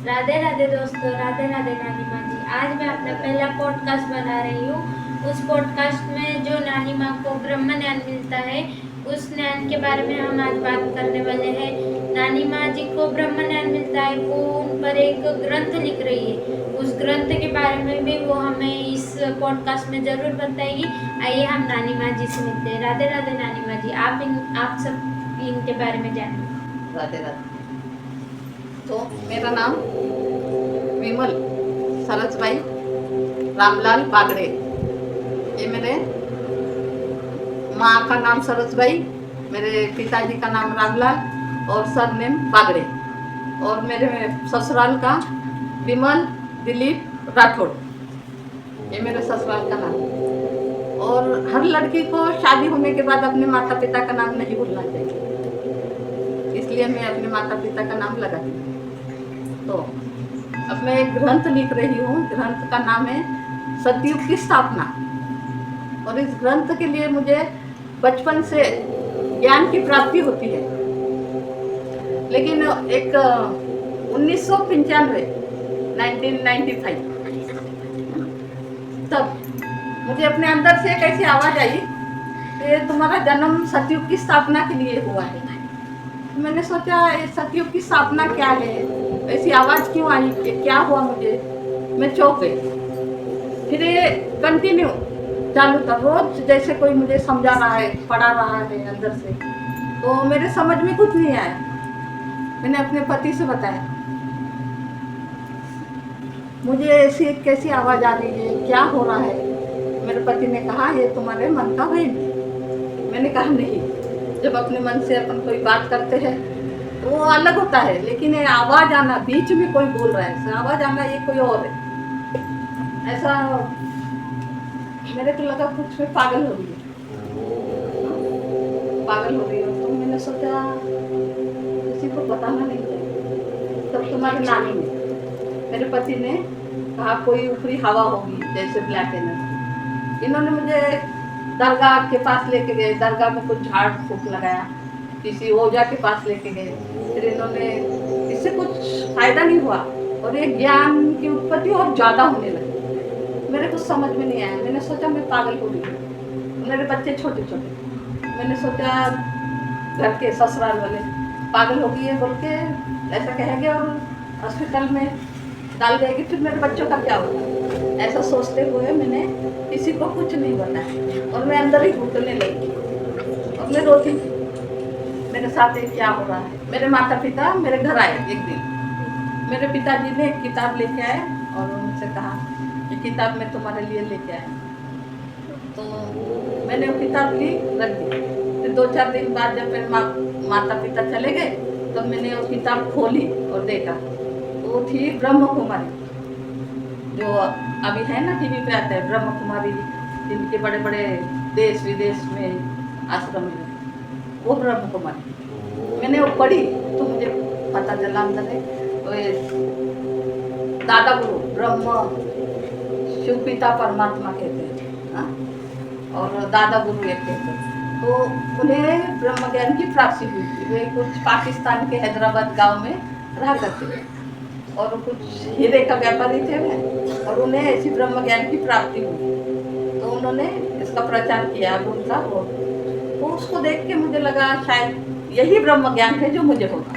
राधे राधे दोस्तों, राधे राधे नानी माँ जी। आज मैं अपना पहला पॉडकास्ट बना रही हूँ। उस पॉडकास्ट में जो नानी माँ को ब्रह्म ज्ञान मिलता है, उस ज्ञान के बारे में हम आज बात करने वाले हैं। नानी माँ जी को ब्रह्म ज्ञान मिलता है, वो उन पर एक ग्रंथ लिख रही है। उस ग्रंथ के बारे में भी वो हमें इस पॉडकास्ट में जरूर बताएगी। आइए हम नानी माँ जी से मिलते हैं। राधे राधे नानी माँ जी, आप सब इनके बारे में जानिए। राधे राधे। तो मेरा नाम विमल सरसभाई रामलाल बागड़े। ये मेरे माँ का नाम सरसभाई, मेरे पिताजी का नाम रामलाल और सरनेम बागड़े, और मेरे ससुराल का विमल दिलीप राठौड़। ये मेरे ससुराल का नाम। और हर लड़की को शादी होने के बाद अपने माता पिता का नाम नहीं भूलना चाहिए, इसलिए मैं अपने माता पिता का नाम लगाती हूँ। तो अब मैं एक ग्रंथ लिख रही हूँ। ग्रंथ का नाम है सतयुग की स्थापना। और इस ग्रंथ के लिए मुझे बचपन से ज्ञान की प्राप्ति होती है, लेकिन एक 1995 1995 तब मुझे अपने अंदर से एक ऐसी आवाज आई कि तुम्हारा जन्म सतयुग की स्थापना के लिए हुआ है। मैंने सोचा ये सतयुग की स्थापना क्या है, ऐसी आवाज क्यों आई, क्या हुआ मुझे। मैं चौंक गई। फिर ये कंटिन्यू चालू था, रोज जैसे कोई मुझे समझा रहा है, पढ़ा रहा है अंदर से। तो मेरे समझ में कुछ नहीं आया। मैंने अपने पति से बताया, मुझे ऐसी कैसी आवाज आ रही है, क्या हो रहा है। मेरे पति ने कहा ये तुम्हारे मन का भय है। मैंने कहा नहीं, जब अपने मन से अपन कोई बात करते हैं तो वो अलग होता है, लेकिन ये आवाज आना, बीच में कोई बोल रहा है, आवाज आना ये कोई और है। ऐसा मेरे को लगा कुछ में पागल हो रही है, पागल हो रही है। तो मैंने सोचा किसी को बताना नहीं चाहिए। तब तुम्हारे नानी ने, मेरे पति ने कहा कोई ऊपरी हवा होगी जैसे ब्लैक एनर्जी। इन्होंने मुझे दरगाह के पास लेके गए, दरगाह में कुछ झाड़ फूक लगाया, किसी ओझा के पास लेके गए। फिर इन्होंने, इससे कुछ फायदा नहीं हुआ और ये ज्ञान की उत्पत्ति और ज्यादा होने लगी। मेरे कुछ समझ में नहीं आया। मैंने सोचा मैं पागल हो रही हूँ, मेरे बच्चे छोटे छोटे। मैंने सोचा घर के ससुराल वाले पागल हो गई है बोल के ऐसा कहेंगे और हॉस्पिटल में डाल देगी, फिर मेरे बच्चों का क्या होगा। ऐसा सोचते हुए मैंने किसी को कुछ नहीं बताया और मैं अंदर ही घुटने लगी और मैं रोती। मेरे साथ ये क्या हो रहा है। मेरे माता पिता मेरे घर आए एक दिन। मेरे पिताजी ने एक किताब लेके आए और उनसे कहा कि किताब मैं तुम्हारे लिए लेके आया। तो मैंने वो किताब ली, रख दी। फिर 2-4 दिन बाद जब मेरे माता पिता चले गए तो मैंने वो किताब खोली और देखा, वो थी ब्रह्म कुमारी, जो अभी है ना टीवी पे आता है, ब्रह्म कुमारी, जिनके बड़े बड़े देश विदेश में आश्रम है, वो ब्रह्म कुमारी। मैंने वो पढ़ी तो मुझे पता चला अंदर है दादा गुरु ब्रह्म शिव पिता परमात्मा कहते हैं, हाँ? और दादा गुरु एक कहते हैं। तो उन्हें ब्रह्म ज्ञान की प्राप्ति हुई थी। वे कुछ पाकिस्तान के हैदराबाद गांव में रहा करते थे और कुछ हीरे का व्यापारी थे वे, और उन्हें ऐसी ब्रह्म ज्ञान की प्राप्ति हुई। तो उन्होंने इसका प्रचार किया। अब उनका हो तो उसको देख के मुझे लगा शायद यही ब्रह्म ज्ञान है जो मुझे होगा।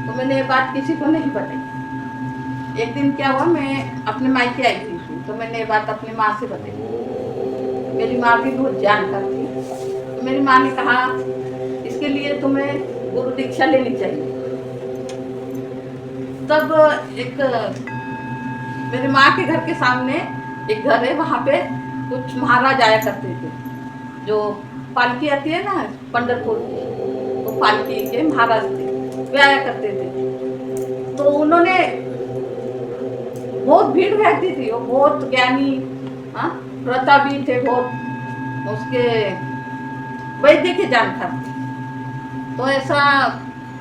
तो मैंने ये बात किसी को नहीं बताई। एक दिन क्या हुआ, मैं अपने मायके आई थी तो मैंने ये बात अपनी माँ से बताई। मेरी माँ भी बहुत जानकार थी। तो मेरी माँ ने कहा इसके लिए तुम्हें गुरु दीक्षा लेनी चाहिए। तब एक मेरी माँ के घर के सामने एक घर है, वहाँ पे कुछ महाराज आया करते थे। जो पालकी आती है ना पंढरपुर की, तो पालकी के महाराज थे, वे आया करते थे। तो उन्होंने, बहुत भीड़ रहती थी, वो बहुत ज्ञानी, हाँ, प्रतापी थे बहुत, उसके वैद्य के जानकार थे। तो ऐसा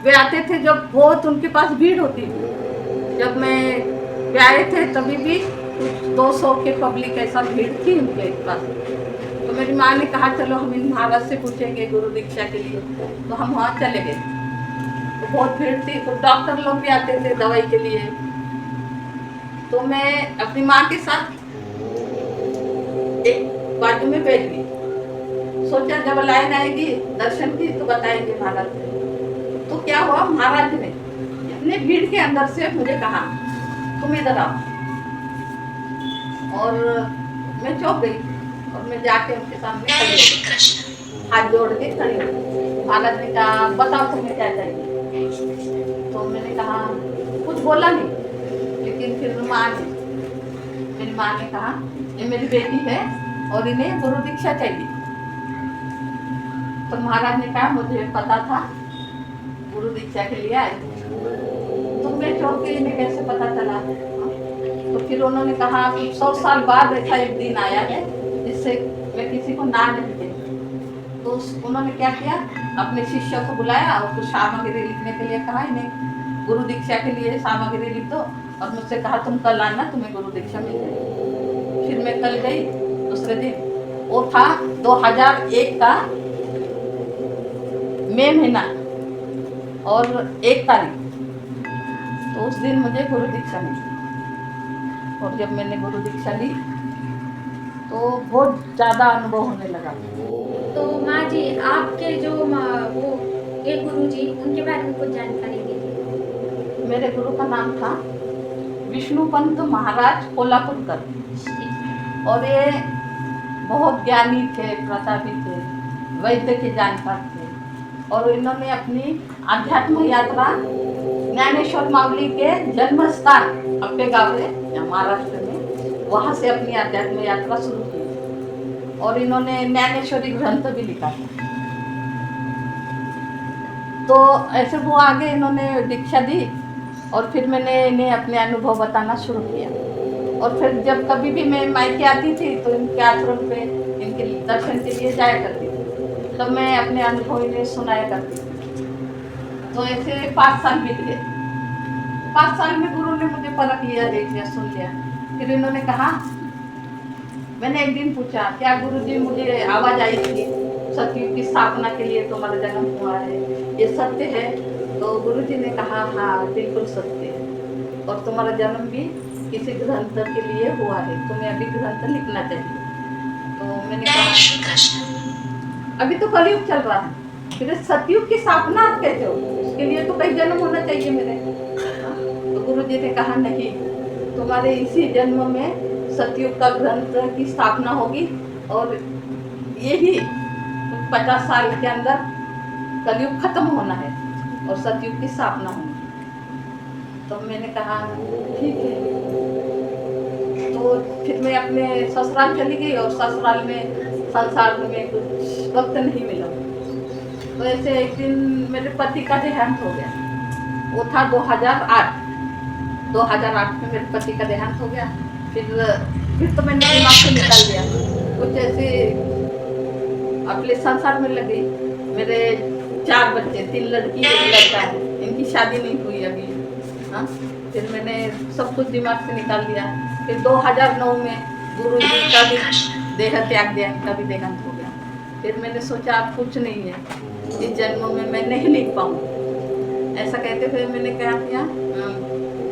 वे आते थे जब बहुत उनके पास भीड़ होती थी। जब मैं वे आए थे तभी भी कुछ 200 के पब्लिक ऐसा भीड़ थी उनके पास। तो मेरी माँ ने कहा चलो हम इन महाराज से पूछेंगे गुरु दीक्षा के लिए। तो हम वहाँ चले गए। तो बहुत भीड़ थी, तो डॉक्टर लोग भी आते थे दवाई के लिए। तो मैं अपनी माँ के साथ एक बाजू में बैठ गई। सोचा जब लाइन आएगी दर्शन की तो बताएंगे महाराज ने। तो क्या हुआ, महाराज ने इतने भीड़ के अंदर से मुझे कहा तुम इधर आओ। और मैं चौंक गई और मैं जाके उनके सामने खड़ी हो गई, हाथ जोड़ के खड़ी हो गई। महाराज ने कहा बताओ तुम्हें क्या चाहिए। तो मैंने कहा, कुछ बोला नहीं, लेकिन फिर मेरी माँ ने कहा ये मेरी बेटी है और इन्हें गुरु दीक्षा चाहिए। तो महाराज ने कहा मुझे पता था गुरु दीक्षा के लिए आए, तो मैं चौंक के इन्हें कैसे पता चला। तो फिर उन्होंने कहा 100 साल बाद ऐसा एक दिन आया है जिससे मैं किसी को ना नहीं देती। तो उन्होंने क्या किया, अपने शिष्य को बुलाया और कुछ सामग्री लिखने के लिए कहा, इन्हें गुरु दीक्षा के लिए सामग्री लिख दो, और मुझसे कहा तुम कल आना, तुम्हें गुरु दीक्षा मिल जाएगी। फिर मैं कल गई दूसरे दिन, वो था 2001 का मई महीना और 1 तारीख। तो उस दिन मुझे गुरु दीक्षा मिली। और जब मैंने गुरु दीक्षा ली तो बहुत ज़्यादा अनुभव होने लगा। तो माँ जी आपके जो वो एक गुरु जी उनके बारे में कुछ जानकारी दीजिए। मेरे गुरु का नाम था विष्णुपंत महाराज कोल्हापुरकर, और ये बहुत ज्ञानी थे, प्रतापी थे, वैद्य के जानकार थे। और इन्होंने अपनी आध्यात्म यात्रा ज्ञानेश्वर मावली के जन्म स्थान अपने गाँव है महाराष्ट्र में, वहाँ से अपनी आध्यात्म यात्रा शुरू की। और इन्होंने ज्ञानेश्वरी ग्रंथ भी लिखा था। तो ऐसे वो आगे इन्होंने दीक्षा दी और फिर मैंने इन्हें अपने अनुभव बताना शुरू किया। और फिर जब कभी भी मैं मायके आती थी तो इनके आश्रम पे इनके दर्शन के लिए जाया करती थी, तब मैं अपने अनुभव इन्हें सुनाया करती थी। तो ऐसे 5 साल बीत गए। 5 साल में गुरु ने मुझे परख लिया, देख लिया, सुन लिया। फिर इन्होंने कहा, मैंने एक दिन पूछा क्या गुरु जी मुझे आवाज आई थी सतयुग की स्थापना के लिए तुम्हारा जन्म हुआ है, ये सत्य है? तो गुरु जी ने कहा हाँ बिल्कुल सत्य है, और तुम्हारा जन्म भी किसी ग्रंथ के लिए हुआ है, तुम्हें अभी ग्रंथ लिखना चाहिए। तो मैंने कहा अभी तो कलयुग चल रहा है, फिर सतयुग की स्थापना आप कैसे हो, उसके लिए तो कई जन्म होना चाहिए मेरे। तो गुरु जी ने कहा नहीं, तुम्हारे इसी जन्म में सतयुग का ग्रंथ की स्थापना होगी, और यही 50 साल के अंदर कलयुग खत्म होना है और सतयुग की स्थापना होनी। तो मैंने कहा ठीक है। तो फिर मैं अपने ससुराल चली गई, और ससुराल में संसार में कुछ वक्त नहीं मिला। तो ऐसे एक दिन मेरे पति का देहांत हो गया, वो था 2008 में मेरे पति का देहांत हो गया। फिर तो मैंने दिमाग से निकाल दिया, कुछ ऐसे अपने संसार में लगी। मेरे 4 बच्चे, 3 लड़की 1 लड़का है, इनकी शादी नहीं हुई अभी। हाँ, फिर मैंने सब कुछ दिमाग से निकाल दिया। फिर 2009 में गुरु जी का भी देह त्याग दिया, इनका भी देहांत हो गया। फिर मैंने सोचा अब कुछ नहीं है, इस जन्म में मैं नहीं लिख पाऊँ। ऐसा कहते हुए मैंने क्या किया,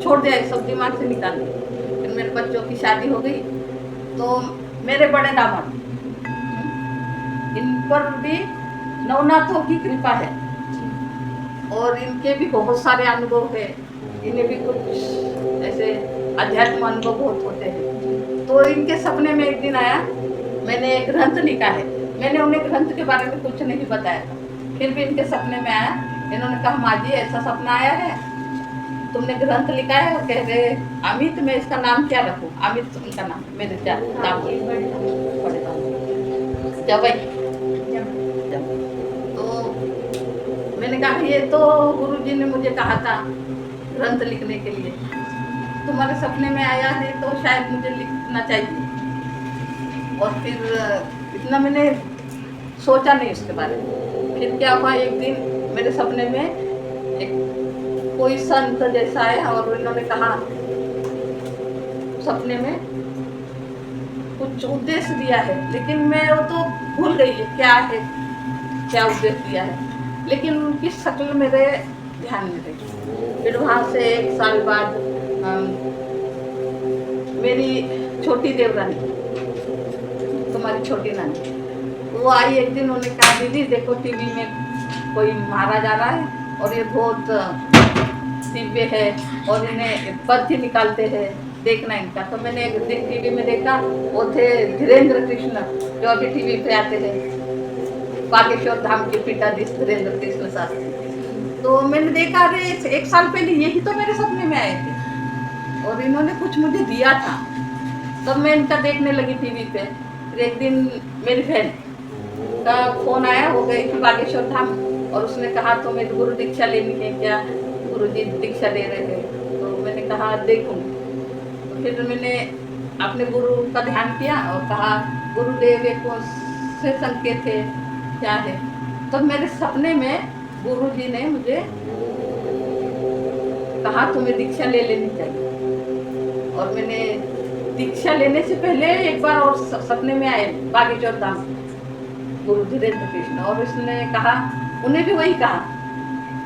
छोड़ दिया, सब दिमाग से निकाल दिया। फिर मेरे बच्चों की शादी हो गई। तो मेरे बड़े दामाद, इन पर भी नवनाथों की कृपा है, और इनके भी बहुत सारे अनुभव है। इन्हें भी कुछ ऐसे अध्यात्म अनुभव बहुत होते हैं। तो इनके सपने में एक दिन आया, मैंने एक ग्रंथ लिखा है। मैंने उन्हें ग्रंथ के बारे में कुछ नहीं बताया था, फिर भी इनके सपने में आया। इन्होंने कहा माँ जी ऐसा सपना आया है, तुमने ग्रंथ लिखा है, और कह रहे अमित, मैं इसका नाम क्या रखूं? अमित उनका नाम, मेरे जब तो मैंने कहा ये तो गुरुजी ने मुझे कहा था ग्रंथ लिखने के लिए, तुम्हारे सपने में आया है तो शायद मुझे लिखना चाहिए। और फिर इतना मैंने सोचा नहीं उसके बारे में। फिर क्या हुआ, एक दिन मेरे सपने में एक कोई संत जैसा आया, और इन्होंने कहा सपने में कुछ उद्देश्य दिया है, लेकिन मैं वो तो भूल गई है क्या है, क्या उद्देश्य दिया है। लेकिन उनकी शक्ल मेरे ध्यान में रही। फिर वहाँ से 1 साल बाद मेरी छोटी देवरानी, तुम्हारी छोटी नानी, वो आई एक दिन, उन्होंने कहा दीदी देखो टीवी में कोई मारा जा रहा है और ये बहुत दिव्य है और इन्हें पर्ची निकालते हैं, देखना इनका। तो मैंने एक दिन टीवी में देखा, वो थे धीरेन्द्र कृष्ण, जो अभी टीवी पे आते हैं, बागेश्वर धाम के पीठाधीश धीरेन्द्र कृष्ण शास्त्री। तो मैंने देखा अरे 1 साल पहले यही तो मेरे सपने में आए थे और इन्होंने कुछ मुझे दिया था। तब मैं इनका देखने लगी टीवी पे। फिर एक दिन मेरी बहन का फोन आया, हो गई थी बागेश्वर धाम, और उसने कहा तुम्हें गुरु दीक्षा लेनी है क्या, गुरुजी दीक्षा ले रहे हैं। तो मैंने कहा देखूँ। तो फिर मैंने अपने गुरु का ध्यान किया और कहा गुरुदेव ये कौन से संकेत है, क्या है। तब मेरे सपने में गुरुजी ने मुझे कहा तुम्हें दीक्षा ले लेनी चाहिए। और मैंने दीक्षा लेने से पहले एक बार और सपने में आए बागेश्वर धाम गुरु धीरेन्द्र कृष्ण, और उसने कहा, उन्हें भी वही कहा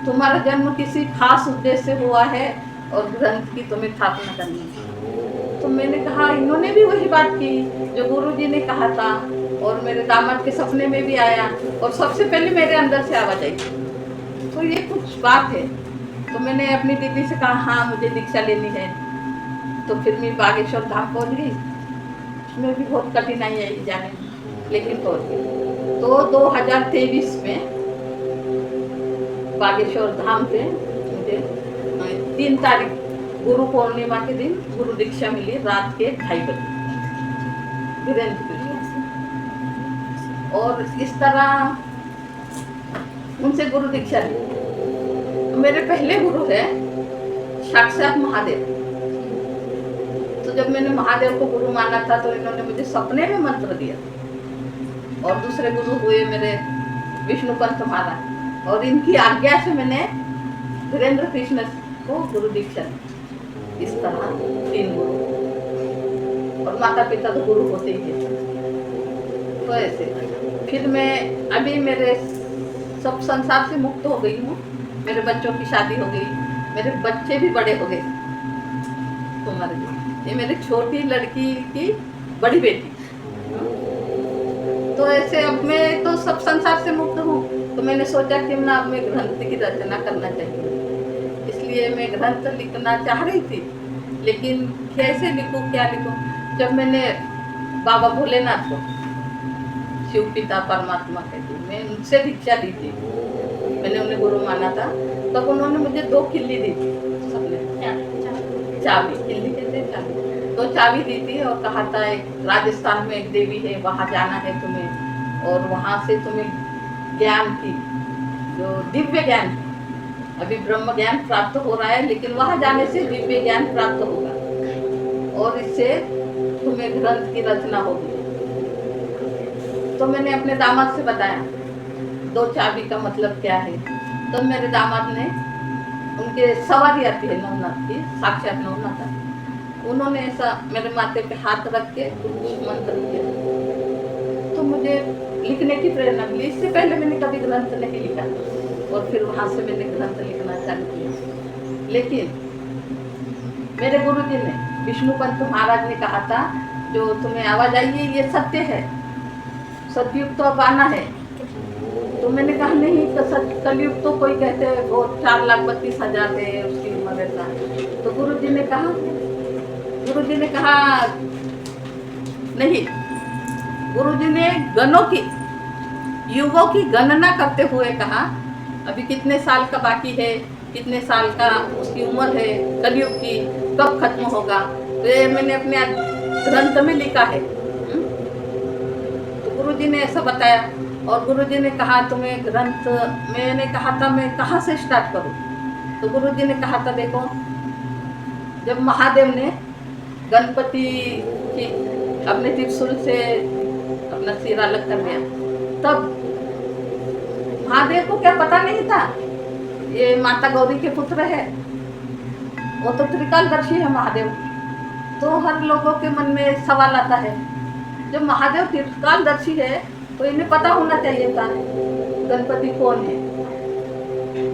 तुम्हारा जन्म किसी खास उद्देश्य से हुआ है और ग्रंथ की तुम्हें स्थापना करनी है। तो मैंने कहा इन्होंने भी वही बात की जो गुरुजी ने कहा था, और मेरे दामाद के सपने में भी आया और सबसे पहले मेरे अंदर से आवाज आई। तो ये कुछ बात है। तो मैंने अपनी दीदी से कहा हाँ मुझे दीक्षा लेनी है। तो फिर मैं बागेश्वर धाम पहुंच गई। उसमें भी बहुत कठिनाई आई जाने में, लेकिन पहुंच गई। तो 2023 में बागेश्वर धाम पे मुझे 3 तारीख गुरु पूर्णिमा के दिन गुरु दीक्षा मिली, रात के 2:30 बजे धीरेन्द्र कृष्ण। और इस तरह उनसे गुरु दीक्षा ली। मेरे पहले गुरु है साक्षात महादेव। तो जब मैंने महादेव को गुरु माना था तो इन्होंने मुझे सपने में मंत्र दिया। और दूसरे गुरु हुए मेरे विष्णुपंत महाराज, और इनकी आज्ञा से मैंने धीरेन्द्र कृष्ण को गुरु दीक्षा दी। इस तरह 3 गुरु, और माता पिता तो गुरु होते ही हैं। तो ऐसे फिर मैं अभी मेरे सब संसार से मुक्त हो गई हूँ। मेरे बच्चों की शादी हो गई, मेरे बच्चे भी बड़े हो गए। तुम्हारे ये मेरी छोटी लड़की की बड़ी बेटी। तो ऐसे अब मैं तो सब संसार से मुक्त हूँ। तो मैंने सोचा कि ना अब मैं ग्रंथ की रचना करना चाहिए। इसलिए मैं ग्रंथ लिखना चाह रही थी, लेकिन कैसे लिखूँ, क्या लिखूँ। जब मैंने बाबा भोलेनाथ को, शिव पिता परमात्मा कहती, मैं उनसे दीक्षा ली थी, मैंने उन्हें गुरु माना था। तब उन्होंने मुझे 2 किल्ली दी थी, सबने चाबी, किल्ली कहते हैं चाबी। 2 चाबी दी थी और कहा था एक राजस्थान में एक देवी है, वहाँ जाना है तुम्हें, और वहाँ से तुम्हें ज्ञान की जो दिव्य ज्ञान, अभी ब्रह्म ज्ञान प्राप्त हो रहा है, लेकिन वहाँ जाने से दिव्य ज्ञान प्राप्त होगा और इससे तुम्हें ग्रंथ की रचना होगी। तो मैंने अपने दामाद से बताया 2 चाबी का मतलब क्या है। तो मेरे दामाद ने, उनके सवारी आती है नवनाथ की, साक्षात नवनाथ आती, उन्होंने ऐसा मेरे माथे पे हाथ रख के कुछ मंत्र किया। तो मुझे लिखने की प्रेरणा मिली। इससे पहले मैंने कभी ग्रंथ नहीं लिखा, और फिर वहाँ से मैंने ग्रंथ लिखना चालू किया। लेकिन मेरे गुरुजी ने, विष्णुपंत महाराज ने कहा था जो तुम्हें आवाज आई है ये सत्य है, सतयुग तो अब आना है। तो मैंने कहा नहीं, कलयुग तो कोई कहते हैं वो 4,32,000 है उसकी उम्र ऐसा। तो गुरुजी ने कहा नहीं, गुरुजी ने गणों की, युगों की गणना करते हुए कहा अभी कितने साल का बाकी है, कितने साल का उसकी उम्र है, कलयुग की कब खत्म होगा। तो ये मैंने अपने ग्रंथ में लिखा है। तो गुरुजी ने ऐसा बताया, और गुरुजी ने कहा तुम्हें ग्रंथ, मैंने कहा था मैं कहाँ से स्टार्ट करूँ। तो गुरुजी ने कहा था देखो, जब महादेव ने गणपति की अपने त्रिशूल से अपना सिर अलग कर दिया, तब महादेव को क्या पता नहीं था ये माता गौरी के पुत्र है, वो तो त्रिकालदर्शी है महादेव। तो हर लोगों के मन में सवाल आता है, जब महादेव त्रिकालदर्शी है तो इन्हें पता होना चाहिए था गणपति कौन है।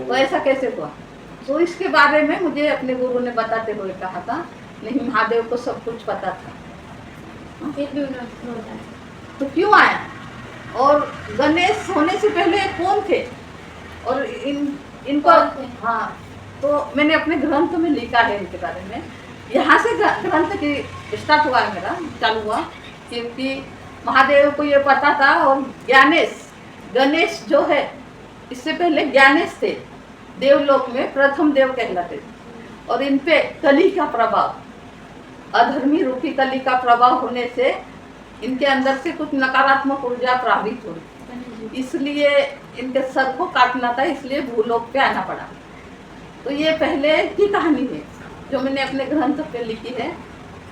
तो ऐसा कैसे हुआ। तो इसके बारे में मुझे अपने गुरु ने बताते हुए कहा था, नहीं महादेव को सब कुछ पता था, फिर भी उन्होंने बताया। तो क्यों आया? और गणेश होने से पहले कौन थे? और इनको कौन थे? हाँ, तो मैंने अपने ग्रंथ में लिखा है इनके बारे में। यहाँ से ग्रंथ की स्टार्ट हुआ है मेरा, चालू हुआ, क्योंकि महादेव को ये पता था। और गणेश जो है, इससे पहले ज्ञानेश थे, देवलोक में प्रथम देव कहलाते थे। और इन पे कली का प्रभाव, अधर्मी रूपी कली का प्रभाव होने से इनके अंदर से कुछ नकारात्मक ऊर्जा प्रभावित हुई, इसलिए इनके सर को काटना था, इसलिए भूलोक पे आना पड़ा। तो ये पहले की कहानी है जो मैंने अपने ग्रंथ पे लिखी है।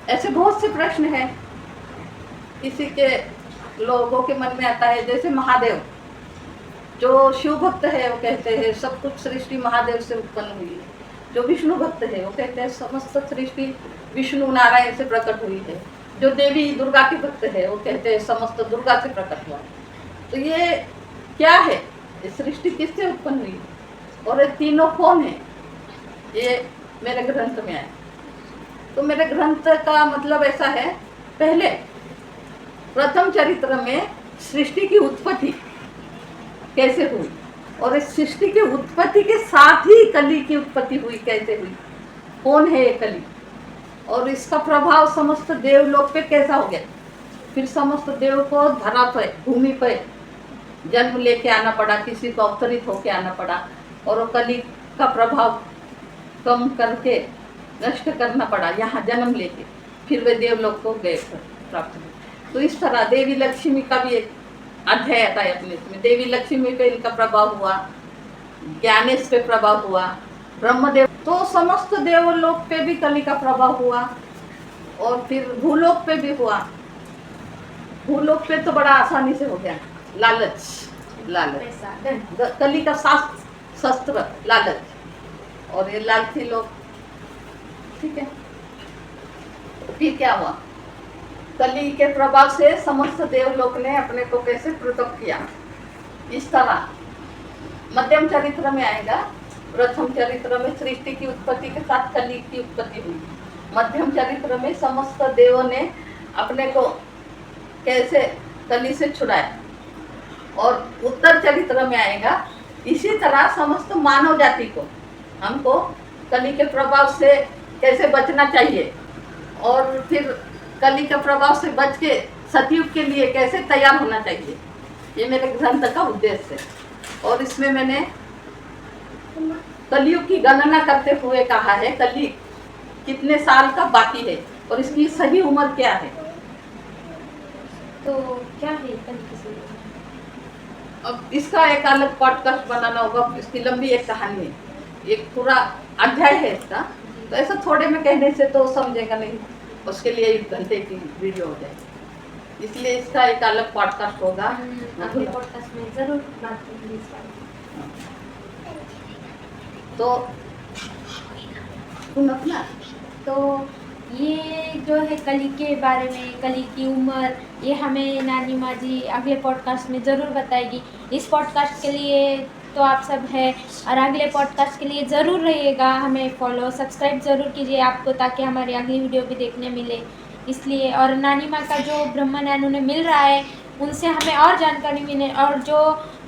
ऐसे बहुत से प्रश्न हैं किसी के लोगों के मन में आता है, जैसे महादेव जो शिव भक्त है वो कहते हैं सब कुछ सृष्टि महादेव से उत्पन्न हुई है। जो विष्णु भक्त है वो कहते हैं समस्त सृष्टि विष्णु नारायण से प्रकट हुई है। जो देवी दुर्गा के भक्त है वो कहते हैं समस्त दुर्गा से प्रकट हुआ है। तो ये क्या है? ये सृष्टि किससे उत्पन्न हुई है और ये तीनों कौन है? ये मेरे ग्रंथ में है। तो मेरे ग्रंथ का मतलब ऐसा है, पहले प्रथम चरित्र में सृष्टि की उत्पत्ति कैसे हुई, और इस सृष्टि की उत्पत्ति के साथ ही कली की उत्पत्ति हुई, कैसे हुई, कौन है ये कली, और इसका प्रभाव समस्त देवलोक पे कैसा हो गया। फिर समस्त देव को धरा पे, भूमि पे जन्म लेके आना पड़ा, किसी को अवतरित होके आना पड़ा, और वो कली का प्रभाव कम करके नष्ट करना पड़ा यहाँ जन्म लेके, फिर वे देवलोक को गए प्राप्त हुए। तो इस तरह देवी लक्ष्मी का भी एक अध्याय आता है अपने इसमें। देवी लक्ष्मी पे इनका प्रभाव हुआ, ज्ञानेश पे प्रभाव हुआ, ब्रह्मदेव, तो समस्त देवलोक पे भी कली का प्रभाव हुआ, और फिर भूलोक पे भी हुआ। भूलोक पे तो बड़ा आसानी से हो गया, लालच, कली का शस्त्र लालच, और ये लालची लोग, ठीक है। फिर क्या हुआ? कली के प्रभाव से समस्त देवलोक ने अपने को कैसे पृथक किया, इस तरह मध्यम चरित्र में आएगा। प्रथम चरित्र में सृष्टि की उत्पत्ति के साथ कली की उत्पत्ति हुई। मध्यम चरित्र में समस्त देवों ने अपने को कैसे कली से छुड़ाया, और उत्तर चरित्र में आएगा इसी तरह समस्त मानव जाति को, हमको कली के प्रभाव से कैसे बचना चाहिए, और फिर कली के प्रभाव से बच के सतयुग के लिए कैसे तैयार होना चाहिए। ये मेरे ग्रंथ का उद्देश्य है। और इसमें मैंने कलयुग की गणना करते हुए कहा है कली कितने साल का बाकी है और इसकी सही उम्र क्या है। तो क्या है कली की सही उम्र? अब इसका एक अलग पॉडकास्ट बनाना होगा, इसकी लंबी एक कहानी है, एक पूरा अध्याय है इसका, तो ऐसा थोड़े में कहने से तो समझेगा नहीं, उसके लिए 1 घंटे की वीडियो हो जाएगी, इसलिए इसका एक अलग पॉडकास्ट होगा। अगले पॉडकास्ट में जरूर बात करेंगे इस बारे में। तो तुम अपना तो ये जो है कली के बारे में, कली की उम्र, ये हमें नानी माँ जी अगले पॉडकास्ट में ज़रूर बताएगी। इस पॉडकास्ट के लिए तो आप सब है, और अगले पॉडकास्ट के लिए ज़रूर रहिएगा, हमें फॉलो सब्सक्राइब ज़रूर कीजिए आपको, ताकि हमारी अगली वीडियो भी देखने मिले इसलिए। और नानी माँ का जो ब्रह्म ज्ञान उन्हें मिल रहा है उनसे हमें और जानकारी मिले, और जो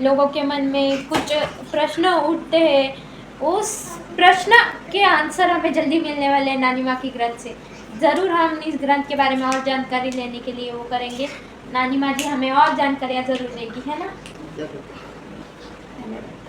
लोगों के मन में कुछ प्रश्न उठते हैं उस प्रश्न के आंसर हमें जल्दी मिलने वाले हैं नानी माँ की ग्रंथ से। ज़रूर हम इस ग्रंथ के बारे में और जानकारी लेने के लिए वो करेंगे। नानी माँ जी हमें और जानकारियाँ ज़रूर देगी, है ना? जरूर। धन्यवाद।